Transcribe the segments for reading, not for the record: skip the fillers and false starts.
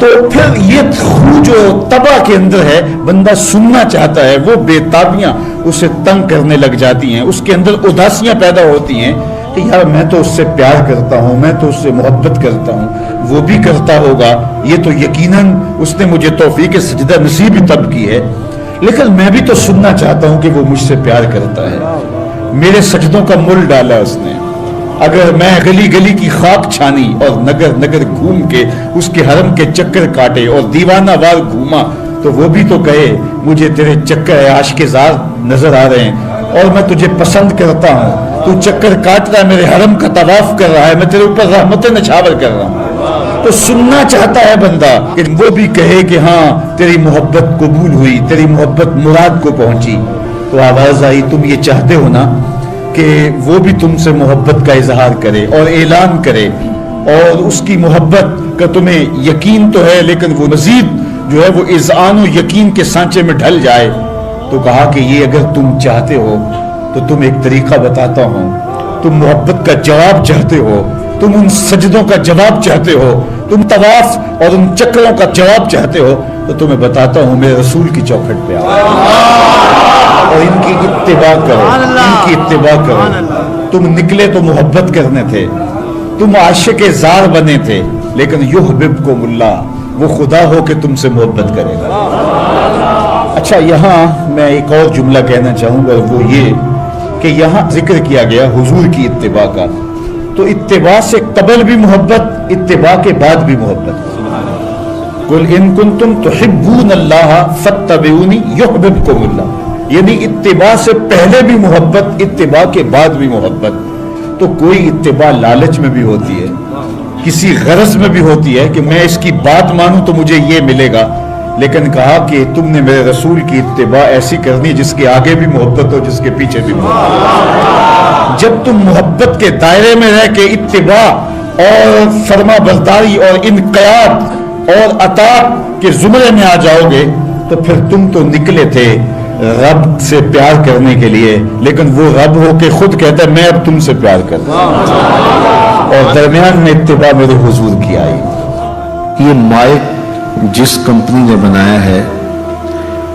تو پھر یہ خو جو تبا کے اندر ہے، بندہ سننا چاہتا ہے، وہ بےتابیاں اسے تنگ کرنے لگ جاتی ہیں، اس کے اندر اداسیاں پیدا ہوتی ہیں کہ یار میں تو اس سے پیار کرتا ہوں، میں تو اس سے محبت کرتا ہوں، وہ بھی کرتا ہوگا، یہ تو یقیناً اس نے مجھے توفیق سجدہ نصیب ہی تب کی ہے، لیکن میں بھی تو سننا چاہتا ہوں کہ وہ مجھ سے پیار کرتا ہے، میرے سجدوں کا مل ڈالا اس نے، اگر میں گلی گلی کی خاک چھانی اور نگر نگر گھوم کے اس کے حرم کے چکر کاٹے اور دیوانہ وار گھوما تو وہ بھی تو کہے مجھے تیرے چکر عاشق زار نظر آ رہے ہیں اور میں تجھے پسند کرتا ہوں، تو چکر کاٹ رہا ہے، میرے حرم کا طواف کر رہا ہے، میں تیرے اوپر رحمتیں نچھاور کر رہا ہوں، تو سننا چاہتا ہے بندہ کہ وہ بھی کہے کہ ہاں تیری محبت قبول ہوئی، تیری محبت مراد کو پہنچی، تو آواز آئی تم یہ چاہتے ہو نا کہ وہ بھی تم سے محبت کا اظہار کرے اور اعلان کرے اور اس کی محبت کا تمہیں یقین تو ہے لیکن وہ مزید جو ہے وہ اذعان و یقین کے سانچے میں ڈھل جائے، تو کہا کہ یہ اگر تم چاہتے ہو تو تم ایک طریقہ بتاتا ہوں، تم محبت کا جواب چاہتے ہو، تم ان سجدوں کا جواب چاہتے ہو، تم طواف اور ان چکروں کا جواب چاہتے ہو، تو تمہیں بتاتا ہوں میرے رسول کی چوکھٹ پہ آؤ اور ان کی اتباع کرو، ان کی اتباع کرو۔ تم نکلے تو محبت کرنے تھے، تم عاشق زار بنے تھے، لیکن یحببکم اللہ، وہ خدا ہو کہ تم سے محبت کرے گا۔ اچھا یہاں میں ایک اور جملہ کہنا چاہوں گا، وہ یہ کہ یہاں ذکر کیا گیا حضور کی اتباع کا، تو اتباع سے قبل بھی محبت، اتباع کے بعد بھی محبت۔ قل ان کنتم تحبون اللہ فاتبعونی یحببکم اللہ، یعنی اتباع سے پہلے بھی محبت، اتباع کے بعد بھی محبت۔ تو کوئی اتباع لالچ میں بھی ہوتی ہے، کسی غرض میں بھی ہوتی ہے کہ میں اس کی بات مانوں تو مجھے یہ ملے گا، لیکن کہا کہ تم نے میرے رسول کی اتباع ایسی کرنی جس کے آگے بھی محبت ہو، جس کے پیچھے بھی محبت۔ جب تم محبت کے دائرے میں رہ کے اتباع اور فرما برداری اور انقیاد اور اطاعت کے زمرے میں آ جاؤ گے تو پھر تم تو نکلے تھے رب سے پیار کرنے کے لیے، لیکن وہ رب ہو کے خود کہتا ہے میں اب تم سے پیار کرتا ہوں، اور درمیان میں اتباع میرے حضور کی آئی۔ یہ مائک جس کمپنی نے بنایا ہے،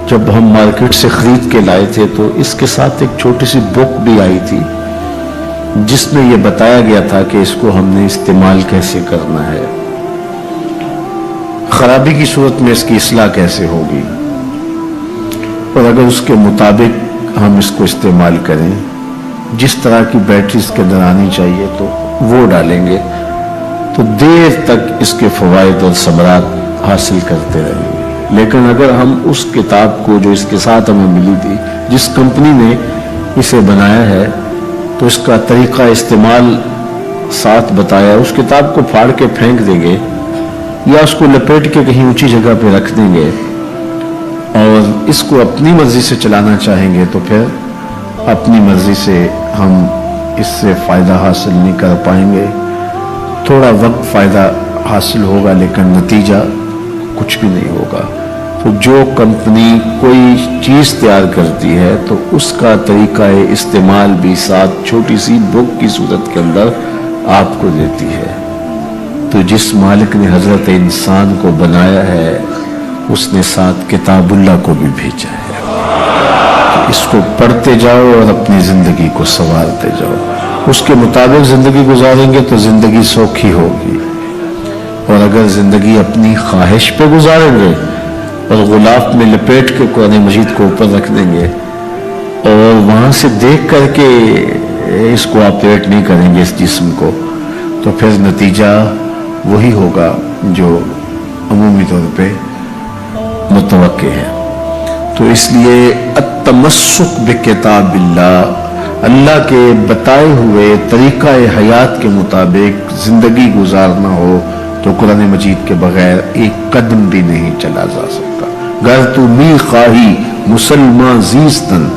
جب ہم مارکیٹ سے خرید کے لائے تھے تو اس کے ساتھ ایک چھوٹی سی بک بھی آئی تھی جس میں یہ بتایا گیا تھا کہ اس کو ہم نے استعمال کیسے کرنا ہے، خرابی کی صورت میں اس کی اصلاح کیسے ہوگی، اور اگر اس کے مطابق ہم اس کو استعمال کریں، جس طرح کی بیٹری اس کے اندر آنی چاہیے تو وہ ڈالیں گے تو دیر تک اس کے فوائد اور ثمرات حاصل کرتے رہیں گے۔ لیکن اگر ہم اس کتاب کو جو اس کے ساتھ ہمیں ملی تھی، جس کمپنی نے اسے بنایا ہے، تو اس کا طریقہ استعمال ساتھ بتایا، اس کتاب کو پھاڑ کے پھینک دیں گے یا اس کو لپیٹ کے کہیں اونچی جگہ پہ رکھ دیں گے اور اس کو اپنی مرضی سے چلانا چاہیں گے تو پھر اپنی مرضی سے ہم اس سے فائدہ حاصل نہیں کر پائیں گے۔ تھوڑا وقت فائدہ حاصل ہوگا لیکن نتیجہ کچھ بھی نہیں ہوگا۔ تو جو کمپنی کوئی چیز تیار کرتی ہے تو اس کا طریقہ استعمال بھی ساتھ چھوٹی سی بک کی صورت کے اندر آپ کو دیتی ہے۔ تو جس مالک نے حضرت انسان کو بنایا ہے اس نے ساتھ کتاب اللہ کو بھی بھیجا ہے، اس کو پڑھتے جاؤ اور اپنی زندگی کو سنوارتے جاؤ، اس کے مطابق زندگی گزاریں گے تو زندگی سوکھی ہوگی، اور اگر زندگی اپنی خواہش پہ گزاریں گے اور غلاف میں لپیٹ کے قرآن مجید کو اوپر رکھ دیں گے اور وہاں سے دیکھ کر کے اس کو آپریٹ نہیں کریں گے اس جسم کو، تو پھر نتیجہ وہی ہوگا جو عمومی طور پہ متوقع ہے۔ تو اس لیے التمسک بکتاب اللہ، اللہ کے بتائے ہوئے طریقہ حیات کے مطابق زندگی گزارنا ہو تو قرآن مجید کے بغیر ایک قدم بھی نہیں چلا جا سکتا۔ گر تو می خواہی مسلمان زیستن،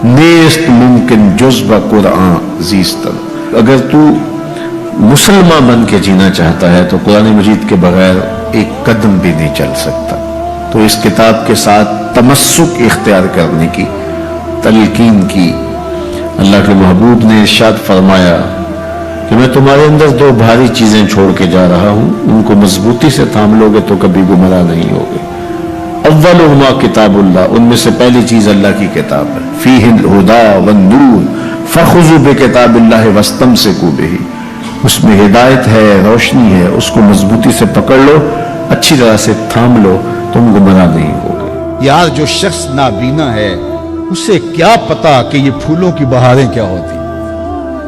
نیست ممکن جزبہ قرآن زیستن، اگر تو مسلمان بن کے جینا چاہتا ہے تو قرآن مجید کے بغیر ایک قدم بھی نہیں چل سکتا۔ تو اس کتاب کے ساتھ تمسک اختیار کرنے کی تلقین کی۔ اللہ کے محبوب نے ارشاد فرمایا کہ میں تمہارے اندر دو بھاری چیزیں چھوڑ کے جا رہا ہوں، ان کو مضبوطی سے تھام لوگے تو کبھی گمراہ نہیں ہوگے۔ اولہما کتاب اللہ، ان میں سے پہلی چیز اللہ کی کتاب ہے، فیہ الہدی والنور فخذوا بکتاب اللہ واستمسکوا بہ، اس میں ہدایت ہے، روشنی ہے، اس کو مضبوطی سے پکڑ لو، اچھی طرح سے تھام لو، تم گمراہ نہیں ہوگے۔ یار جو شخص نابینا ہے اسے کیا پتا کہ یہ پھولوں کی بہاریں کیا ہوتی،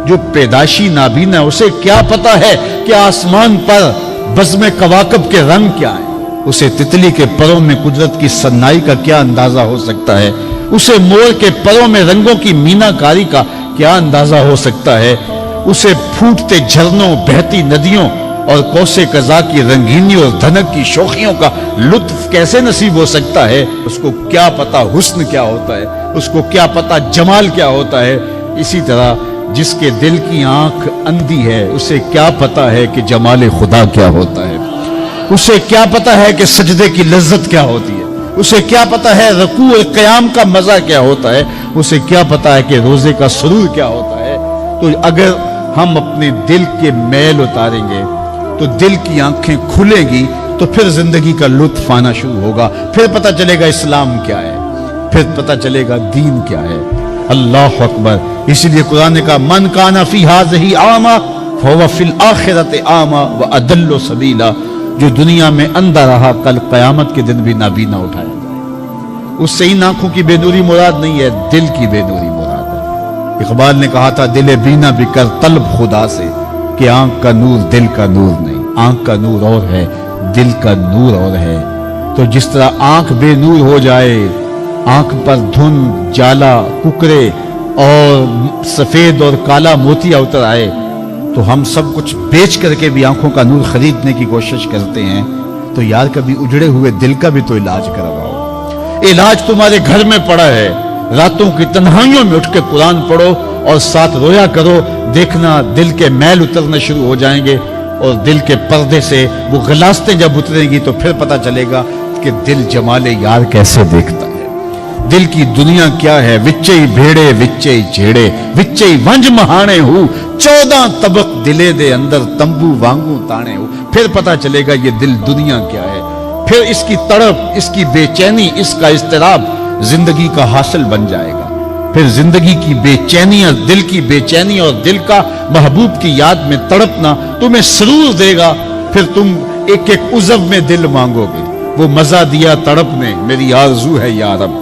جو پیدائشی نابینا ہے اسے کیا پتا ہے کہ آسمان پر بزم کواکب کے رنگ کیا ہیں، اسے تتلی کے پروں میں قدرت کی صنائی کا کیا اندازہ ہو سکتا ہے، اسے مور کے پروں میں رنگوں کی مینا کاری کا کیا اندازہ ہو سکتا ہے، اسے پھوٹتے جھرنوں، بہتی ندیوں اور کوسے قضا کی رنگینی اور دھنک کی شوخیوں کا لطف کیسے نصیب ہو سکتا ہے، اس کو کیا پتا حسن کیا ہوتا ہے، اس کو کیا پتا جمال کیا ہوتا ہے۔ اسی طرح جس کے دل کی آنکھ اندھی ہے اسے کیا پتا ہے کہ جمال خدا کیا ہوتا ہے، اسے کیا پتا ہے کہ سجدے کی لذت کیا ہوتی ہے، اسے کیا پتا ہے رکوع اور قیام کا مزہ کیا ہوتا ہے، اسے کیا پتا ہے کہ روزے کا سرور کیا ہوتا ہے۔ تو اگر ہم اپنے دل کے میل اتاریں گے تو دل کی آنکھیں کھلیں گی، تو پھر زندگی کا لطف آنا شروع ہوگا، پھر پتہ چلے گا اسلام کیا ہے، پھر پتہ چلے گا دین کیا ہے۔ اللہ اکبر۔ اسی لیے قرآن نے کہا من کان فی ہذہ اعمی فہو فی الآخرۃ اعمی واضل سبیلا، جو دنیا میں اندھا رہا کل قیامت کے دن بھی نابینا اٹھایا جائے۔ اس سے ان آنکھوں کی بے نوری مراد نہیں ہے، دل کی بے نوری مراد ہے۔ اقبال نے کہا تھا دل بینا بھی کر طلب خدا سے، کہ آنکھ کا نور دل کا نور نہیں، آنکھ کا نور اور ہے، دل کا نور اور ہے۔ تو جس طرح آنکھ بے نور ہو جائے، آنکھ پر دھند، جالا، ککرے اور سفید اور کالا موتیا اتر آئے، تو ہم سب کچھ بیچ کر کے بھی آنکھوں کا نور خریدنے کی کوشش کرتے ہیں۔ تو یار کبھی اجڑے ہوئے دل کا بھی تو علاج کرواؤ۔ علاج تمہارے گھر میں پڑا ہے، راتوں کی تنہائیوں میں اٹھ کے قرآن پڑھو اور ساتھ رویا کرو، دیکھنا دل کے میل اترنا شروع ہو جائیں گے، اور دل کے پردے سے وہ غلاستیں جب اتریں گی تو پھر پتہ چلے گا کہ دل جمال یار کیسے دیکھتا ہے، دل کی دنیا کیا ہے۔ وچے بھیڑے وچے جھیڑے وچے ونج مہانے ہو، 14 طبق دلے دے اندر تمبو وانگو تانے ہو، پھر پتہ چلے گا یہ دل دنیا کیا ہے۔ پھر اس کی تڑپ، اس کی بے چینی، اس کا اضطراب زندگی کا حاصل بن جائے گا۔ پھر زندگی کی بے چینیاں، دل کی بے چینی اور دل کا محبوب کی یاد میں تڑپنا تمہیں سرور دے گا۔ پھر تم ایک ایک عضو میں دل مانگو گے، وہ مزہ دیا تڑپ نے میری آرزو ہے یا رب،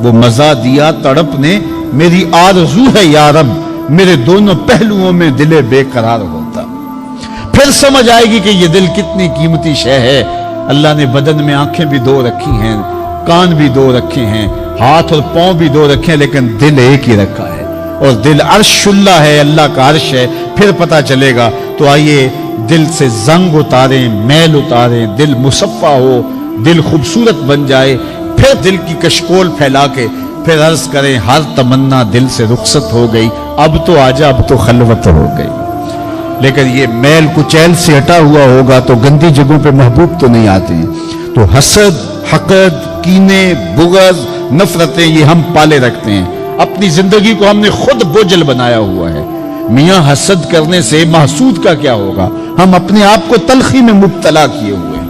وہ مزہ دیا تڑپ نے میری آرزو ہے یا رب، میرے دونوں پہلوؤں میں دل بے قرار ہوتا۔ پھر سمجھ آئے گی کہ یہ دل کتنی قیمتی شے ہے۔ اللہ نے بدن میں آنکھیں بھی دو رکھی ہیں، کان بھی دو رکھے ہیں، ہاتھ اور پاؤں بھی دو رکھے ہیں، لیکن دل ایک ہی رکھا ہے، اور دل عرش اللہ ہے، اللہ کا عرش ہے۔ پھر پتہ چلے گا۔ تو آئیے دل سے زنگ اتاریں، میل اتاریں، دل مصفا ہو، دل خوبصورت بن جائے، پھر دل کی کشکول پھیلا کے پھر عرض کریں ہر تمنا دل سے رخصت ہو گئی، اب تو آجا، اب تو خلوت ہو گئی۔ لیکن یہ میل کچیل سے ہٹا ہوا ہوگا تو گندی جگہوں پہ محبوب تو نہیں آتے ہیں۔ تو حسد، حقد، کینے، بغض، نفرتیں یہ ہم پالے رکھتے ہیں، اپنی زندگی کو ہم نے خود بوجھل بنایا ہوا ہے۔ میاں حسد کرنے سے محسود کا کیا ہوگا؟ ہم اپنے آپ کو تلخی میں مبتلا کیے ہوئے ہیں۔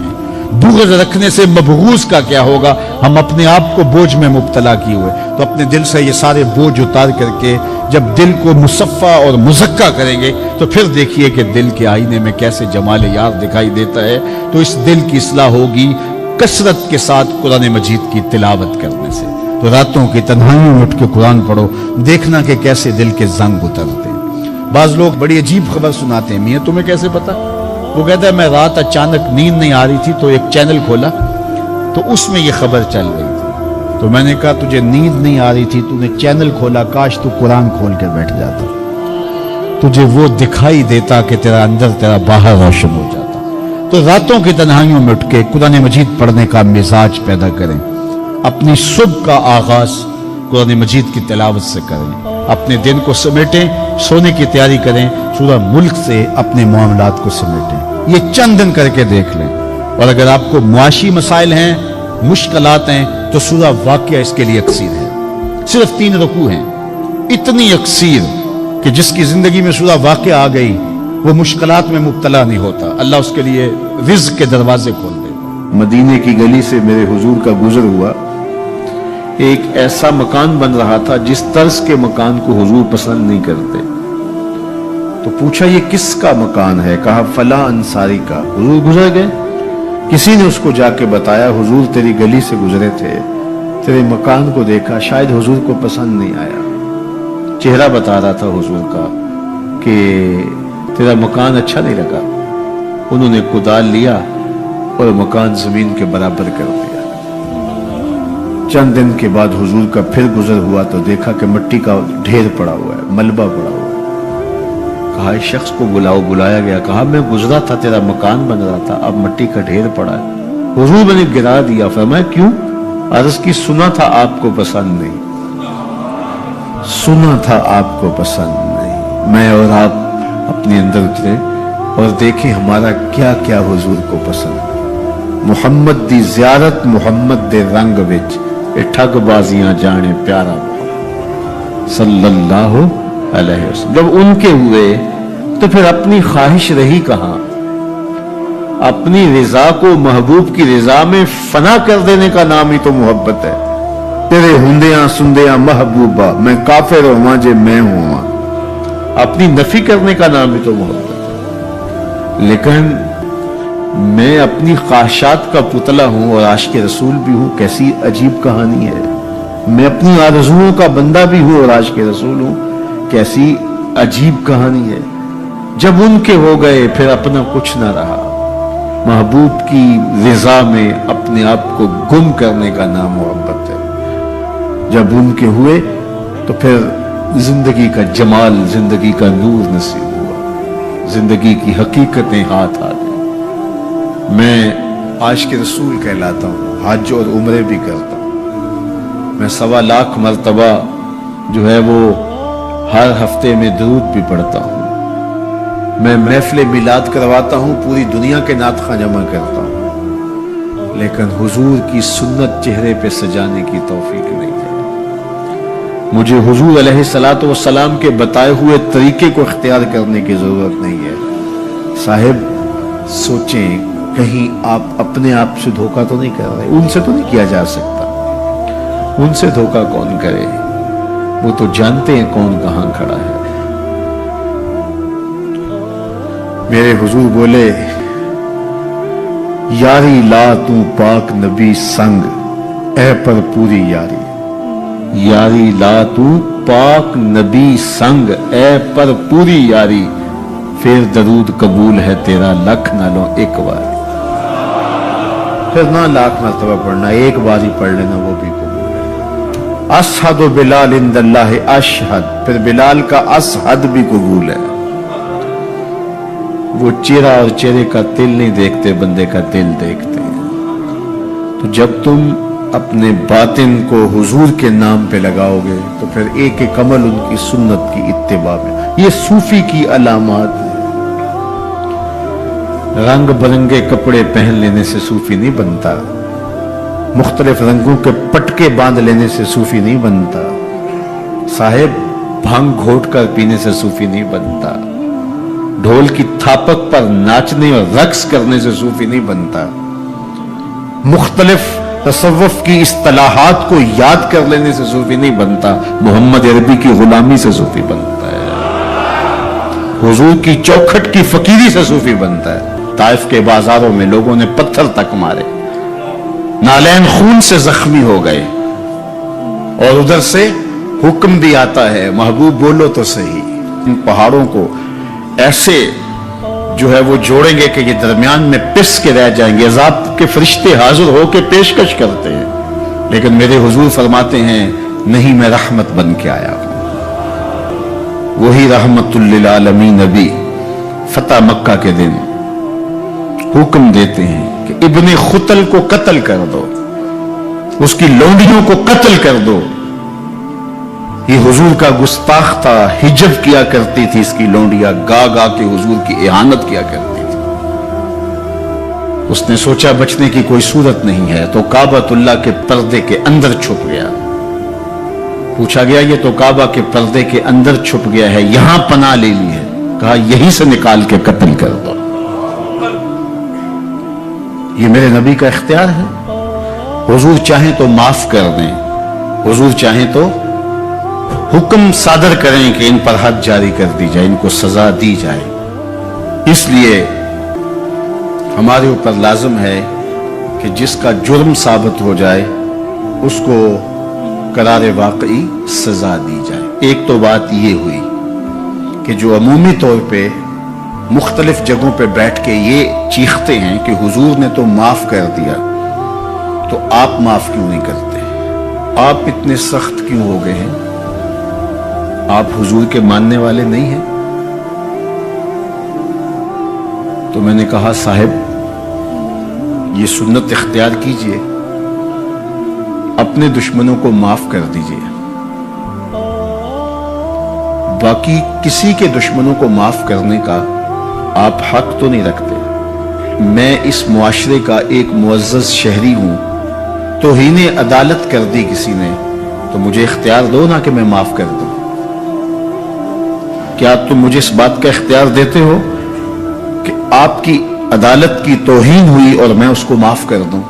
بغض رکھنے سے مبغوض کا کیا ہوگا؟ ہم اپنے آپ کو بوجھ میں مبتلا کیے ہوئے۔ تو اپنے دل سے یہ سارے بوجھ اتار کر کے جب دل کو مصفا اور مزکا کریں گے تو پھر دیکھیے کہ دل کے آئینے میں کیسے جمال یار دکھائی دیتا ہے۔ تو اس دل کی اصلاح ہوگی کثرت کے ساتھ قرآن مجید کی تلاوت کرنے سے۔ تو راتوں کی تنہائیوں میں اٹھ کے قرآن پڑھو، دیکھنا کہ کیسے دل کے زنگ اترتے ہیں۔ بعض لوگ بڑی عجیب خبر سناتے ہیں، میاں تمہیں کیسے پتا؟ وہ کہتا ہے میں رات اچانک نیند نہیں آ رہی تھی تو ایک چینل کھولا تو اس میں یہ خبر چل رہی تھی، تو میں نے کہا تجھے نیند نہیں آ رہی تھی، تو نے چینل کھولا، کاش تو قرآن کھول کے بیٹھ جاتا، تجھے وہ دکھائی دیتا کہ تیرا اندر تیرا باہر روشن ہو جاتا۔ تو راتوں کی تنہائیوں میں اٹھ کے قرآن مجید پڑھنے کا مزاج پیدا کریں، اپنی صبح کا آغاز قرآن مجید کی تلاوت سے کریں، اپنے دن کو سمیٹیں، سونے کی تیاری کریں، سورہ ملک سے اپنے معاملات کو سمیٹیں۔ یہ چند دن کر کے دیکھ لیں۔ اور اگر آپ کو معاشی مسائل ہیں، مشکلات ہیں، تو سورہ واقعہ اس کے لیے اکسیر ہے۔ صرف 3 رکوع ہیں، اتنی اکسیر کہ جس کی زندگی میں سورہ واقعہ آ گئی وہ مشکلات میں مبتلا نہیں ہوتا، اللہ اس کے لیے رزق کے دروازے کھول دے۔ مدینے کی گلی سے میرے حضور کا گزر ہوا، ایک ایسا مکان بن رہا تھا جس طرز کے مکان کو حضور پسند نہیں کرتے، تو پوچھا یہ کس کا مکان ہے؟ کہا فلاں انصاری کا۔ حضور گزر گئے، کسی نے اس کو جا کے بتایا حضور تیری گلی سے گزرے تھے، تیرے مکان کو دیکھا، شاید حضور کو پسند نہیں آیا۔ چہرہ بتا رہا تھا حضور کا کہ تیرا مکان اچھا نہیں لگا۔ انہوں نے کدال لیا اور مکان زمین کے برابر کر دیا۔ چند دن کے بعد حضور کا پھر گزر ہوا تو دیکھا کہ مٹی کا ڈھیر پڑا ہوا ہے، ملبہ پڑا ہوا ہے۔ کہا اس شخص کو بلاؤ، بلایا گیا، کہا میں گزرا تھا، تیرا مکان بن رہا تھا، اب مٹی کا ڈھیر پڑا ہے۔ حضور میں نے گرا دیا۔ فرمایا کیوں؟ عرض کی سنا تھا آپ کو پسند نہیں، سنا تھا آپ کو پسند نہیں۔ میں اور آپ اپنے اندر اترے اور دیکھیں ہمارا کیا کیا حضور کو پسند۔ محمد دی زیارت محمد دے رنگ وچ، اے ٹھگ بازیاں جانے پیارا محمد صلی اللہ علیہ وسلم۔ جب ان کے ہوئے تو پھر اپنی خواہش رہی کہاں؟ اپنی رضا کو محبوب کی رضا میں فنا کر دینے کا نام ہی تو محبت ہے۔ تیرے ہندیاں سندیاں محبوبہ، میں کافر ہوں جے میں ہوں، اپنی نفی کرنے کا نام ہی تو محبت ہے۔ لیکن میں اپنی خواہشات کا پتلا ہوں اور عاشق رسول بھی ہوں، کیسی عجیب کہانی ہے۔ میں اپنی آرزوؤں کا بندہ بھی ہوں اور عاشق رسول ہوں، کیسی عجیب کہانی ہے۔ جب ان کے ہو گئے پھر اپنا کچھ نہ رہا۔ محبوب کی رضا میں اپنے آپ کو گم کرنے کا نام محبت ہے۔ جب ان کے ہوئے تو پھر زندگی کا جمال، زندگی کا نور نصیب ہوا، زندگی کی حقیقتیں ہاتھ آ گئی۔ میں عاشق رسول کہلاتا ہوں، حج اور عمرے بھی کرتا ہوں۔ میں 1.25 لاکھ مرتبہ جو ہے وہ ہر ہفتے میں درود بھی پڑھتا ہوں۔ میں محفل میلاد کرواتا ہوں، پوری دنیا کے نعت خواں جمع کرتا ہوں، لیکن حضور کی سنت چہرے پہ سجانے کی توفیق نہیں ہے۔ مجھے حضور علیہ الصلوۃ والسلام کے بتائے ہوئے طریقے کو اختیار کرنے کی ضرورت نہیں ہے۔ صاحب سوچیں کہیں آپ اپنے آپ سے دھوکہ تو نہیں کر رہے؟ ان سے تو نہیں کیا جا سکتا، ان سے دھوکہ کون کرے؟ وہ تو جانتے ہیں کون کہاں کھڑا ہے۔ میرے حضور بولے یاری لا تو پاک نبی سنگ، اے پر پوری یاری، یاری لا تو پاک نبی سنگ، اے پر پوری یاری، پھر درود قبول ہے تیرا لکھ نہ لو ایک بار۔ پھر نہ لاکھ مرتبہ پڑھنا، ایک بار ہی پڑھ لینا وہ بھی قبول ہے۔ اشہد بلال عند اللہ اشہد، پھر بلال کا اشہد بھی قبول ہے۔ وہ چہرہ اور چہرے کا دل نہیں دیکھتے، بندے کا دل دیکھتے ہیں۔ تو جب تم اپنے باطن کو حضور کے نام پہ لگاؤ گے تو پھر ایک ایک عمل ان کی سنت کی اتباع میں۔ یہ صوفی کی علامات ہیں۔ رنگ برنگے کپڑے پہن لینے سے صوفی نہیں بنتا، مختلف رنگوں کے پٹکے باندھ لینے سے صوفی نہیں بنتا، صاحب بھنگ گھوٹ کر پینے سے صوفی نہیں بنتا، ڈھول کی تھاپک پر ناچنے اور رقص کرنے سے صوفی نہیں بنتا، مختلف تصوف کی اصطلاحات کو یاد کر لینے سے صوفی نہیں بنتا، محمد عربی کی غلامی سے صوفی بنتا ہے، حضور کی چوکھٹ کی فقیری سے صوفی بنتا ہے۔ طائف کے بازاروں میں لوگوں نے پتھر تک مارے، نالین خون سے زخمی ہو گئے، اور ادھر سے حکم بھی آتا ہے محبوب بولو تو صحیح۔ ان پہاڑوں کو ایسے جو ہے وہ جوڑیں گے کہ یہ درمیان میں پس کے رہ جائیں گے، عذاب کے فرشتے حاضر ہو کے پیشکش کرتے ہیں، لیکن میرے حضور فرماتے ہیں نہیں، میں رحمت بن کے آیا ہوں۔ وہی رحمت للعالمین نبی فتح مکہ کے دن حکم دیتے ہیں کہ ابن خطل کو قتل کر دو، اس کی لونڈیوں کو قتل کر دو۔ یہ حضور کا گستاخ تھا، ہجب کیا کرتی تھی اس کی لونڈیاں، گا گا کے حضور کی اہانت کیا کرتی تھی۔ اس نے سوچا بچنے کی کوئی صورت نہیں ہے تو کعبۃ اللہ کے پردے کے اندر چھپ گیا۔ پوچھا گیا یہ تو کعبہ کے پردے کے اندر چھپ گیا ہے، یہاں پناہ لے لی ہے؟ کہا یہیں سے نکال کے قتل کر دو. یہ میرے نبی کا اختیار ہے. حضور چاہیں تو معاف کر دیں, حضور چاہیں تو حکم صادر کریں کہ ان پر حد جاری کر دی جائے, ان کو سزا دی جائے. اس لیے ہمارے اوپر لازم ہے کہ جس کا جرم ثابت ہو جائے اس کو قرار واقعی سزا دی جائے. ایک تو بات یہ ہوئی کہ جو عمومی طور پہ مختلف جگہوں پہ بیٹھ کے یہ چیختے ہیں کہ حضور نے تو معاف کر دیا, تو آپ معاف کیوں نہیں کرتے؟ آپ اتنے سخت کیوں ہو گئے ہیں؟ آپ حضور کے ماننے والے نہیں ہیں؟ تو میں نے کہا صاحب یہ سنت اختیار کیجئے, اپنے دشمنوں کو معاف کر دیجئے, باقی کسی کے دشمنوں کو معاف کرنے کا آپ حق تو نہیں رکھتے. میں اس معاشرے کا ایک معزز شہری ہوں, توہین عدالت کر دی کسی نے تو مجھے اختیار دو نا کہ میں معاف کر دوں. کیا تم مجھے اس بات کا اختیار دیتے ہو کہ آپ کی عدالت کی توہین ہوئی اور میں اس کو معاف کر دوں؟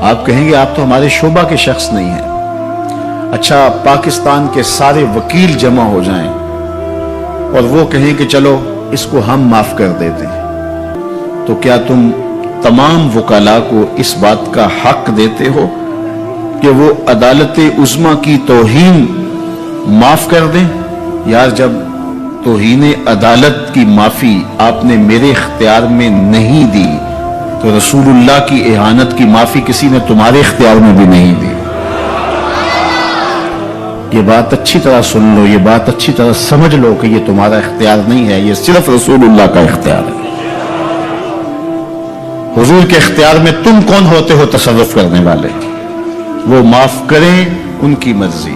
آپ کہیں گے آپ تو ہمارے شعبہ کے شخص نہیں ہیں. اچھا پاکستان کے سارے وکیل جمع ہو جائیں اور وہ کہیں کہ چلو اس کو ہم معاف کر دیتے ہیں, تو کیا تم تمام وکلاء کو اس بات کا حق دیتے ہو کہ وہ عدالت عظمیٰ کی توہین معاف کر دیں؟ یار جب توہین عدالت کی معافی آپ نے میرے اختیار میں نہیں دی تو رسول اللہ کی اہانت کی معافی کسی نے تمہارے اختیار میں بھی نہیں دی. یہ بات اچھی طرح سن لو, یہ بات اچھی طرح سمجھ لو کہ یہ تمہارا اختیار نہیں ہے, یہ صرف رسول اللہ کا اختیار ہے. حضور کے اختیار میں تم کون ہوتے ہو تصرف کرنے والے؟ وہ معاف کریں ان کی مرضی,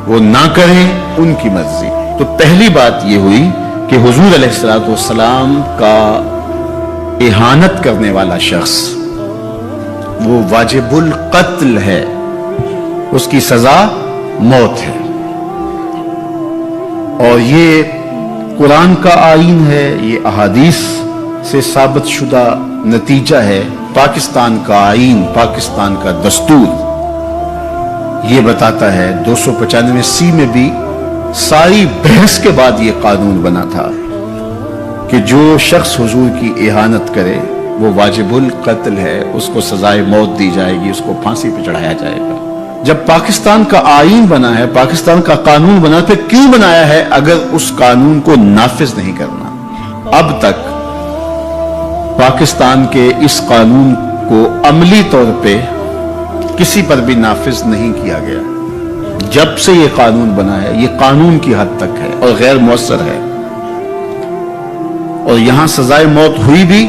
وہ نہ کریں ان کی مرضی. تو پہلی بات یہ ہوئی کہ حضور علیہ السلام کا اہانت کرنے والا شخص وہ واجب القتل ہے, اس کی سزا موت ہے. اور یہ قرآن کا آئین ہے, یہ احادیث سے ثابت شدہ نتیجہ ہے. پاکستان کا آئین, پاکستان کا دستور یہ بتاتا ہے, 295C میں بھی ساری بحث کے بعد یہ قانون بنا تھا کہ جو شخص حضور کی اہانت کرے وہ واجب القتل ہے, اس کو سزائے موت دی جائے گی, اس کو پھانسی پہ چڑھایا جائے گا. جب پاکستان کا آئین بنا ہے, پاکستان کا قانون بنا, پھر کیوں بنایا ہے اگر اس قانون کو نافذ نہیں کرنا؟ اب تک پاکستان کے اس قانون کو عملی طور پہ کسی پر بھی نافذ نہیں کیا گیا. جب سے یہ قانون بنا ہے یہ قانون کی حد تک ہے اور غیر مؤثر ہے. اور یہاں سزائے موت ہوئی بھی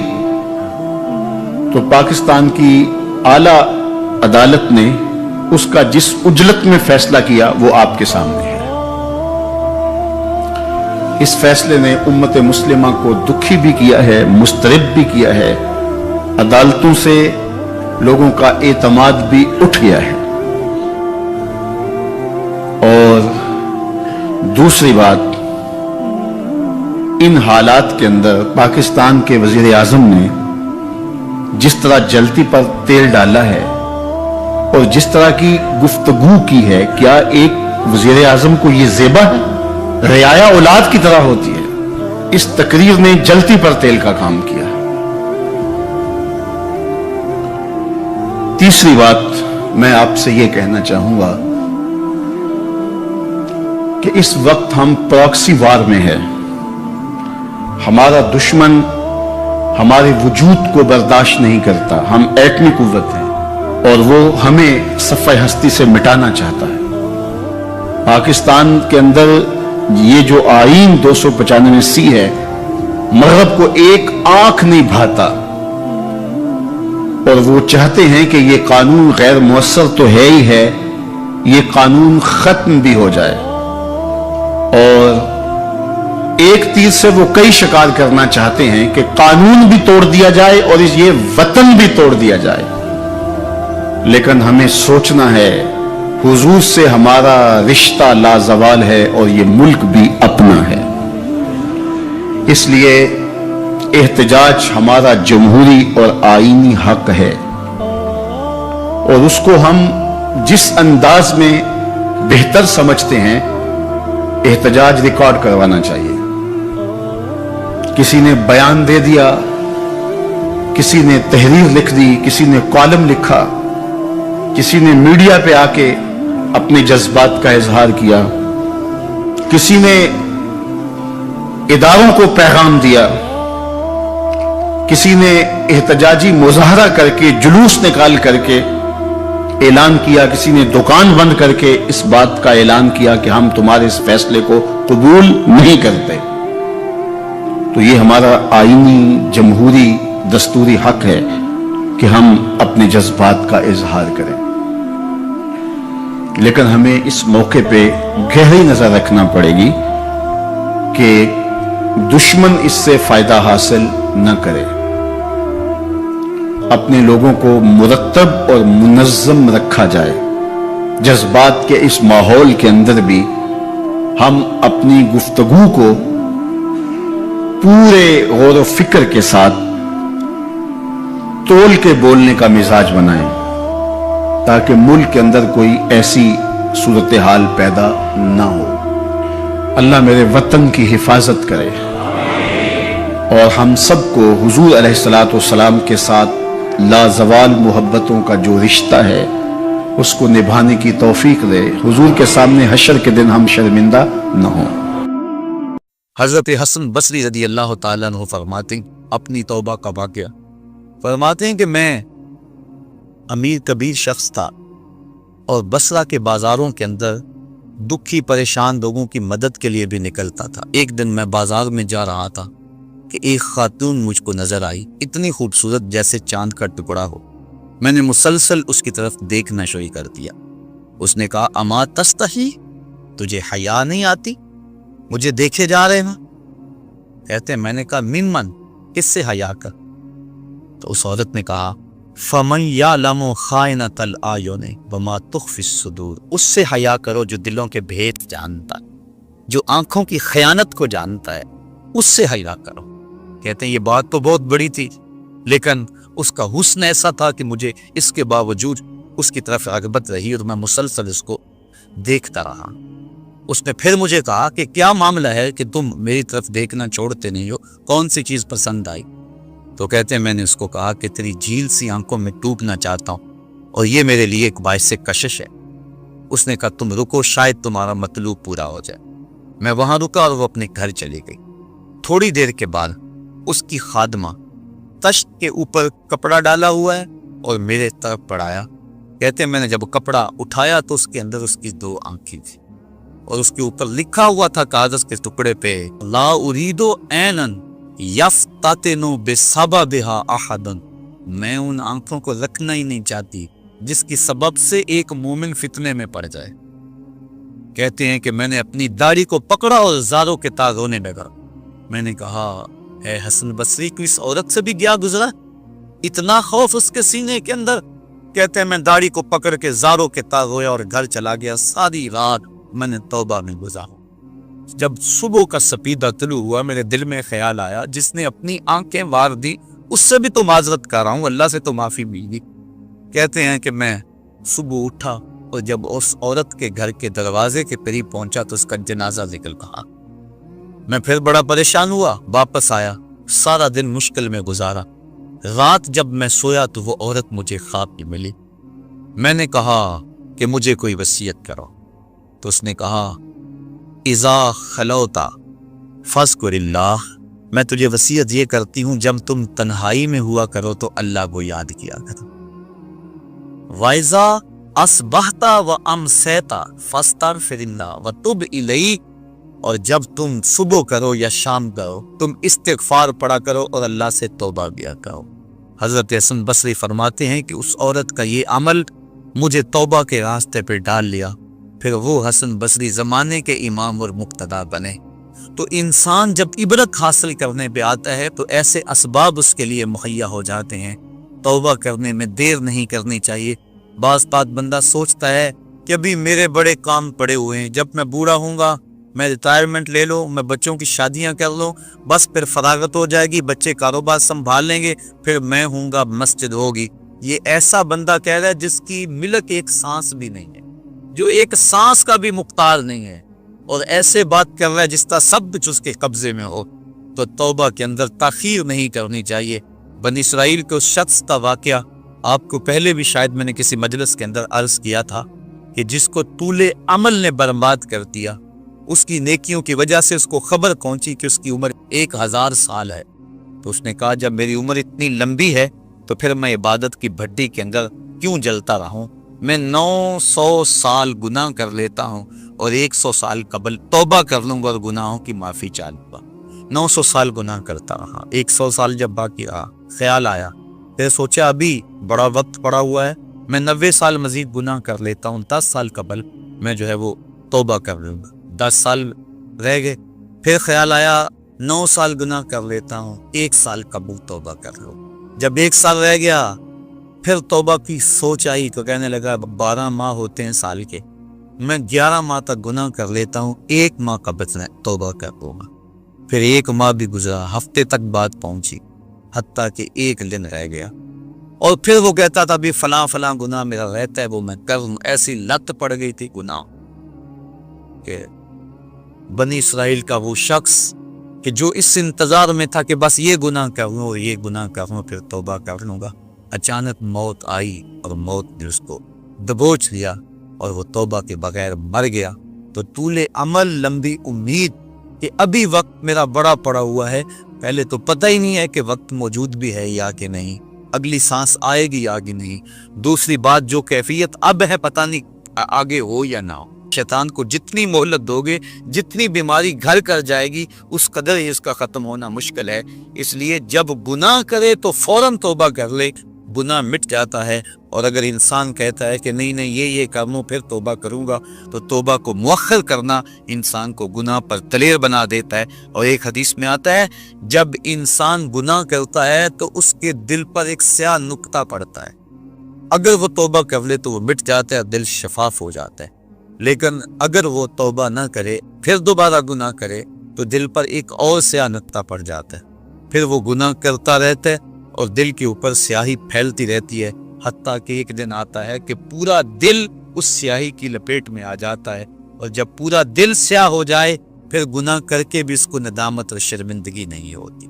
تو پاکستان کی اعلیٰ عدالت نے اس کا جس اجلت میں فیصلہ کیا وہ آپ کے سامنے ہے. اس فیصلے نے امت مسلمہ کو دکھی بھی کیا ہے, مضطرب بھی کیا ہے, عدالتوں سے لوگوں کا اعتماد بھی اٹھ گیا ہے. اور دوسری بات, ان حالات کے اندر پاکستان کے وزیر اعظم نے جس طرح جلتی پر تیل ڈالا ہے اور جس طرح کی گفتگو کی ہے, کیا ایک وزیر اعظم کو یہ زیبا ہے؟ رعایا اولاد کی طرح ہوتی ہے. اس تقریر نے جلتی پر تیل کا کام کیا. تیسری بات میں آپ سے یہ کہنا چاہوں گا کہ اس وقت ہم پراکسی وار میں ہیں. ہمارا دشمن ہمارے وجود کو برداشت نہیں کرتا. ہم ایٹمی قوت ہیں اور وہ ہمیں صفحہ ہستی سے مٹانا چاہتا ہے. پاکستان کے اندر یہ جو آئین 295C ہے, مغرب کو ایک آنکھ نہیں بھاتا اور وہ چاہتے ہیں کہ یہ قانون غیر مؤثر تو ہے ہی ہے, یہ قانون ختم بھی ہو جائے. اور ایک تیر سے وہ کئی شکار کرنا چاہتے ہیں کہ قانون بھی توڑ دیا جائے اور یہ وطن بھی توڑ دیا جائے. لیکن ہمیں سوچنا ہے حضور سے ہمارا رشتہ لازوال ہے اور یہ ملک بھی اپنا ہے. اس لیے احتجاج ہمارا جمہوری اور آئینی حق ہے اور اس کو ہم جس انداز میں بہتر سمجھتے ہیں احتجاج ریکارڈ کروانا چاہیے. کسی نے بیان دے دیا، کسی نے تحریر لکھ دی، کسی نے کالم لکھا، کسی نے میڈیا پہ آ کے اپنے جذبات کا اظہار کیا، کسی نے اداروں کو پیغام دیا، کسی نے احتجاجی مظاہرہ کر کے جلوس نکال کر کے اعلان کیا، کسی نے دکان بند کر کے اس بات کا اعلان کیا کہ ہم تمہارے اس فیصلے کو قبول نہیں کرتے. تو یہ ہمارا آئینی جمہوری دستوری حق ہے کہ ہم اپنے جذبات کا اظہار کریں. لیکن ہمیں اس موقع پہ گہری نظر رکھنا پڑے گی کہ دشمن اس سے فائدہ حاصل نہ کرے. اپنے لوگوں کو مرتب اور منظم رکھا جائے. جذبات کے اس ماحول کے اندر بھی ہم اپنی گفتگو کو پورے غور و فکر کے ساتھ تول کے بولنے کا مزاج بنائیں تاکہ ملک کے اندر کوئی ایسی صورتحال پیدا نہ ہو. اللہ میرے وطن کی حفاظت کرے اور ہم سب کو حضور علیہ الصلوۃ والسلام کے ساتھ لازوال محبتوں کا جو رشتہ ہے اس کو نبھانے کی توفیق دے. حضور کے سامنے حشر کے دن ہم شرمندہ نہ ہوں. حضرت حسن بصری رضی اللہ تعالیٰ عنہ فرماتے ہیں اپنی توبہ کا واقعہ، فرماتے ہیں کہ میں امیر کبیر شخص تھا اور بصرہ کے بازاروں کے اندر دکھی پریشان لوگوں کی مدد کے لیے بھی نکلتا تھا. ایک دن میں بازار میں جا رہا تھا کہ ایک خاتون مجھ کو نظر آئی، اتنی خوبصورت جیسے چاند کا ٹکڑا ہو. میں نے مسلسل اس کی طرف دیکھنا شروع کر دیا. اس نے کہا اما تستحی، تجھے حیا نہیں آتی؟ مجھے دیکھے جا رہے ہیں. کہتے میں نے کہا من کس سے حیا کر؟ تو اس عورت نے کہا فمن یعلم خائنۃ الاعین وما تخفی الصدور، اس سے حیا کرو جو دلوں کے بھید جانتا ہے، جو آنکھوں کی خیانت کو جانتا ہے، اس سے حیا کرو. کہتے ہیں یہ بات تو بہت بڑی تھی لیکن اس کا حسن ایسا تھا کہ مجھے اس کے باوجود اس کی طرف رغبت رہی اور میں مسلسل اس کو دیکھتا رہا. اس نے پھر مجھے کہا کہ کیا معاملہ ہے کہ تم میری طرف دیکھنا چھوڑتے نہیں ہو، کون سی چیز پسند آئی؟ تو کہتے ہیں میں نے اس کو کہا کہ تیری جھیل سی آنکھوں میں ڈوبنا چاہتا ہوں اور یہ میرے لیے ایک باعث کشش ہے. اس نے کہا تم رکو، شاید تمہارا مطلوب پورا ہو جائے. میں وہاں رکا اور وہ اپنے گھر چلی گئی. تھوڑی دیر کے بعد اس کی خادمہ تشت کے اوپر کپڑا ڈالا ہوا ہے اور میرے طرف پڑھایا. کہتے ہیں میں نے جب کپڑا اٹھایا تو اس کے اندر اس کی 2 آنکھیں تھی اور اس کے اوپر لکھا ہوا تھا کاغذ کے ٹکڑے پہ لا اریدو اینن یفتتن بسببھا احد، میں ان آنکھوں کو رکھنا ہی نہیں چاہتی جس کی سبب سے ایک مومن فتنے میں پڑ جائے. کہتے ہیں کہ میں نے اپنی داڑھی کو پکڑا اور زاروں کے تار رونے لگا. میں نے کہا اے حسن بصری کو اس عورت سے بھی گیا گزرا، اتنا خوف اس کے سینے کے اندر. کہتے ہیں میں داڑھی کو پکڑ کے زاروں کے تار رویا اور گھر چلا گیا. ساری رات میں نے توبہ میں گزارا. جب صبح کا سپیدہ طلوع ہوا میرے دل میں خیال آیا جس نے اپنی آنکھیں وار دی اس سے بھی تو معذرت کر رہا ہوں، اللہ سے تو معافی ملی. کہتے ہیں کہ میں صبح اٹھا اور جب اس عورت کے گھر کے دروازے کے قریب پہنچا تو اس کا جنازہ نکل رہا. میں پھر بڑا پریشان ہوا، واپس آیا، سارا دن مشکل میں گزارا. رات جب میں سویا تو وہ عورت مجھے خواب میں ملی. میں نے کہا کہ مجھے کوئی وصیت کرو. تو اس نے کہا اذا خلوتا فاذکر اللہ، میں تجھے وصیت یہ کرتی ہوں جب تم تنہائی میں ہوا کرو تو اللہ کو یاد کیا کرو. وَإِذَا أَصْبَحْتَ وَأَمْسَيْتَ فَاسْتَغْفِرِ اللَّهَ وَتُبْ إِلَيْهِ، اور جب تم صبح کرو یا شام کرو تم استغفار پڑھا کرو اور اللہ سے توبہ کیا کرو. حضرت حسن بصری فرماتے ہیں کہ اس عورت کا یہ عمل مجھے توبہ کے راستے پہ ڈال لیا. پھر وہ حسن بصری زمانے کے امام اور مقتدا بنے. تو انسان جب عبرت حاصل کرنے پہ آتا ہے تو ایسے اسباب اس کے لیے مہیا ہو جاتے ہیں. توبہ کرنے میں دیر نہیں کرنی چاہیے. بعض بات بندہ سوچتا ہے کہ ابھی میرے بڑے کام پڑے ہوئے ہیں، جب میں بوڑھا ہوں گا میں ریٹائرمنٹ لے لوں, میں بچوں کی شادیاں کر لوں, بس پھر فراغت ہو جائے گی, بچے کاروبار سنبھال لیں گے, پھر میں ہوں گا, مسجد ہوگی. یہ ایسا بندہ کہہ رہا ہے جس کی ملک ایک سانس بھی نہیں ہے, جو ایک سانس کا بھی مختار نہیں ہے, اور ایسے بات کر رہا ہے جس کا سب کچھ اس کے قبضے میں ہو. تو توبہ کے اندر تاخیر نہیں کرنی چاہیے. بنی اسرائیل کے اس شخص کا واقعہ آپ کو پہلے بھی شاید میں نے کسی مجلس کے اندر عرض کیا تھا کہ جس کو طول عمل نے برباد کر دیا, اس کی نیکیوں کی وجہ سے اس کو خبر پہنچی کہ اس کی عمر 1000 سال ہے. تو اس نے کہا جب میری عمر اتنی لمبی ہے تو پھر میں عبادت کی بھٹی کے اندر کیوں جلتا رہوں, میں 900 سال گناہ کر لیتا ہوں اور 100 سال قبل توبہ کر لوں گا اور گناہوں کی معافی چاہوں گا. 900 سال گناہ کرتا رہا, 100 سال جب باقی رہا, خیال آیا, پھر سوچا ابھی بڑا وقت پڑا ہوا ہے, میں 90 سال مزید گناہ کر لیتا ہوں, 10 سال قبل میں جو ہے وہ توبہ کر لوں گا. 10 سال رہ گئے, پھر خیال آیا 9 سال گناہ کر لیتا ہوں, 1 سال قبل توبہ کر لوں. جب 1 سال رہ گیا پھر توبہ کی سوچ آئی تو کہنے لگا 12 ماہ ہوتے ہیں سال کے, میں 11 ماہ تک گناہ کر لیتا ہوں, 1 ماہ قبل توبہ کر لوں گا. پھر 1 ماہ بھی گزرا, ہفتے تک بات پہنچی, حتیٰ کہ 1 دن رہ گیا, اور پھر وہ کہتا تھا بھی فلاں فلاں گناہ میرا رہتا ہے وہ میں کروں. ایسی لت پڑ گئی تھی گناہ کہ بنی اسرائیل کا وہ شخص کہ جو اس انتظار میں تھا کہ بس یہ گناہ کروں اور یہ گناہ کروں پھر توبہ کر لوں گا, اچانک موت آئی اور موت نے اس کو دبوچ لیا اور وہ توبہ کے بغیر مر گیا. تو طول عمل, لمبی امید کہ ابھی وقت میرا بڑا پڑا ہوا ہے, پہلے تو پتہ ہی نہیں ہے کہ وقت موجود بھی ہے یا کہ نہیں, اگلی سانس آئے گی یا کہ نہیں, دوسری بات جو کیفیت اب ہے پتہ نہیں آگے ہو یا نہ ہو. شیطان کو جتنی مہلت دو گے, جتنی بیماری گھر کر جائے گی, اس قدر ہی اس کا ختم ہونا مشکل ہے. اس لیے جب گناہ کرے تو فوراً توبہ کر لے, گناہ مٹ جاتا ہے. اور اگر انسان کہتا ہے کہ نہیں یہ کر لوں پھر توبہ کروں گا, تو توبہ کو مؤخر کرنا انسان کو گناہ پر دلیر بنا دیتا ہے. اور ایک حدیث میں آتا ہے جب انسان گناہ کرتا ہے تو اس کے دل پر ایک سیاہ نقطہ پڑتا ہے, اگر وہ توبہ کر لے تو وہ مٹ جاتا ہے, دل شفاف ہو جاتا ہے. لیکن اگر وہ توبہ نہ کرے پھر دوبارہ گناہ کرے تو دل پر ایک اور سیاہ نقطہ پڑ جاتا ہے, پھر وہ گناہ کرتا رہتا ہے اور دل کے اوپر سیاہی پھیلتی رہتی ہے, حتیٰ کہ ایک دن آتا ہے کہ پورا دل اس سیاہی کی لپیٹ میں آ جاتا ہے. اور جب پورا دل سیاہ ہو جائے پھر گناہ کر کے بھی اس کو ندامت اور شرمندگی نہیں ہوتی.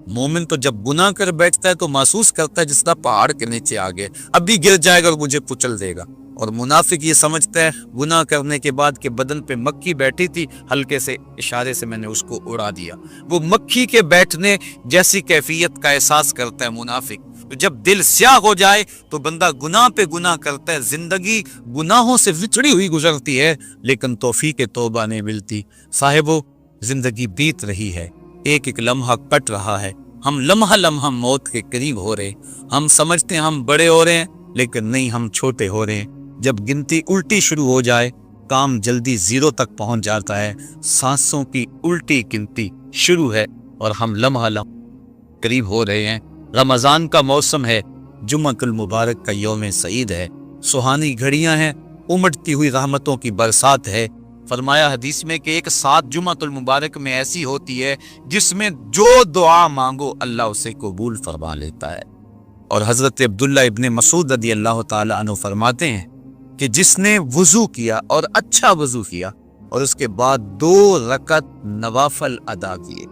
مومن تو جب گناہ کر بیٹھتا ہے تو محسوس کرتا ہے جس طرح پہاڑ کے نیچے آ گئے, ابھی گر جائے گا اور مجھے کچل دے گا. اور منافق یہ سمجھتا ہے گناہ کرنے کے بعد کہ بدن پہ مکھی بیٹھی تھی, ہلکے سے اشارے سے میں نے اس کو اڑا دیا. وہ مکھی کے بیٹھنے جیسی کیفیت کا احساس کرتا ہے منافق. تو جب دل سیاہ ہو جائے تو بندہ گناہ پہ گناہ کرتا ہے, زندگی گناہوں سے وچڑی ہوئی گزرتی ہے لیکن توفیق توبہ نہیں ملتی. صاحبو, زندگی بیت رہی ہے, ایک ایک لمحہ کٹ رہا ہے, ہم لمحہ لمحہ موت کے قریب ہو رہے. ہم سمجھتے ہیں ہم بڑے ہو رہے ہیں لیکن نہیں, ہم چھوٹے ہو رہے ہیں. جب گنتی الٹی شروع ہو جائے کام جلدی 0 تک پہنچ جاتا ہے. سانسوں کی الٹی گنتی شروع ہے اور ہم لمحہ لمحہ قریب ہو رہے ہیں. رمضان کا موسم ہے, جمعۃ المبارک کا یوم سعید ہے, سہانی گھڑیاں ہیں, امٹتی ہوئی رحمتوں کی برسات ہے. فرمایا حدیث میں کہ ایک ساتھ جمعۃ المبارک میں ایسی ہوتی ہے جس میں جو دعا مانگو اللہ اسے قبول فرما لیتا ہے. اور حضرت عبداللہ ابن مسعود رضی اللہ تعالی عنہ فرماتے ہیں کہ جس نے وضو کیا اور اچھا وضو کیا اور اس کے بعد 2 رکعت نوافل ادا کیے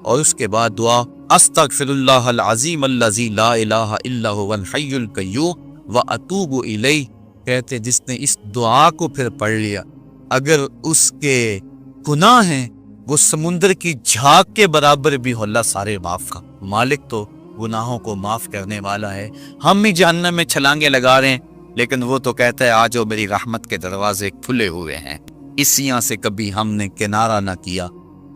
اور اس کے بعد دعا استغفر اللہ العظیم الذی لا الہ الا هو الحی القیوم واتوب الیہ, کہتے جس نے اس دعا کو پھر پڑھ لیا, اگر اس کے گناہ ہیں وہ سمندر کی جھاگ کے برابر بھی ہو, اللہ سارے معاف کا مالک تو گناہوں کو معاف کرنے والا ہے. ہم بھی جہنم میں چھلانگے لگا رہے ہیں لیکن وہ تو کہتا ہے آجو میری رحمت کے دروازے کھلے ہوئے ہیں. اسیاں سے کبھی ہم نے کنارہ نہ کیا,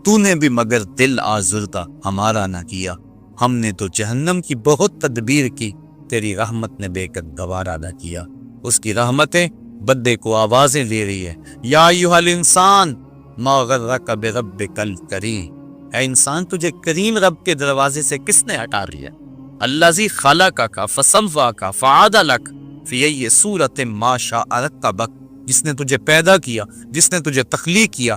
تو نے بھی مگر دل آزردہ ہمارا نہ کیا. ہم نے تو جہنم کی بہت تدبیر کی, تیری رحمت نے بے قد گوارا نہ کیا. اس کی رحمتیں بدے کو آوازیں دے رہی ہے, یا ایھا الانسان ما غرک بربک الکریم, اے انسان تجھے کریم رب کے دروازے سے کس نے ہٹا لیا. الذی خلقک فسواک فعدلک فی ای صورت ما شاء رکبک, جس نے تجھے پیدا کیا, جس نے تجھے تخلیق کیا,